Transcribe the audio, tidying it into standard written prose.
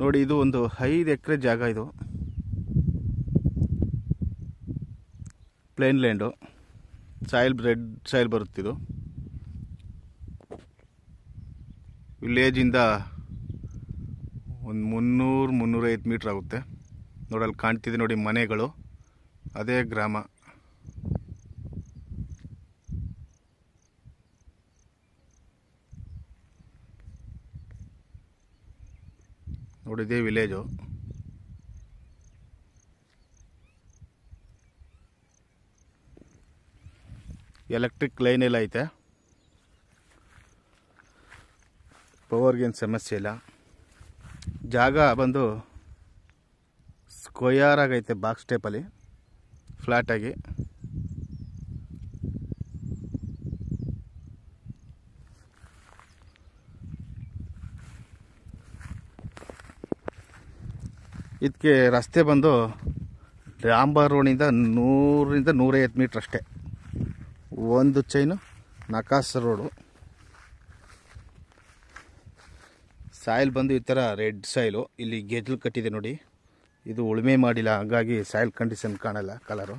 ನೋಡಿ, ಇದು ಒಂದು 5 ಎಕರೆ ಜಾಗ. ಇದು plain land, soil red soil ಬರುತ್ತಿದ್ದು. ವಿಲೇಜಿಂದ ಒಂದು 300-350 ಮೀಟ್ರ್ ಆಗುತ್ತೆ. ನೋಡಿ, ಅಲ್ಲಿ ಕಾಣ್ತಿದೆ ನೋಡಿ ಮನೆಗಳು, ಅದೇ ಗ್ರಾಮ. ನೋಡಿ, ಇದೇ ವಿಲೇಜು. ಎಲೆಕ್ಟ್ರಿಕ್ ಲೈನ್ ಎಲ್ಲ ಐತೆ, ಪವರ್ಗೇನು ಸಮಸ್ಯೆ ಇಲ್ಲ. ಜಾಗ ಬಂದು ಸ್ಕ್ವಯರ್ ಆಗೈತೆ, ಬಾಕ್ಸ್ ಟೈಪಲ್ಲಿ ಫ್ಲ್ಯಾಟಾಗಿ. ಇದಕ್ಕೆ ರಸ್ತೆ ಬಂದು ಡಾಂಬರ್ ರೋಡಿಂದ 100-150 ಮೀಟ್ರ್ ಅಷ್ಟೇ. ಒಂದು ಚೈನು ನಕಾಸ್ ರೋಡು. ಸಾಯಿಲ್ ಬಂದು ಈ ಥರ ರೆಡ್ ಸಾಯಿಲು. ಇಲ್ಲಿ ಗೆಜ್ಲು ಕಟ್ಟಿದೆ ನೋಡಿ, ಇದು ಉಳುಮೆ ಮಾಡಿಲ್ಲ, ಹಾಗಾಗಿ ಸಾಯಿಲ್ ಕಂಡೀಷನ್ ಕಾಣಲ್ಲ ಕಲರು.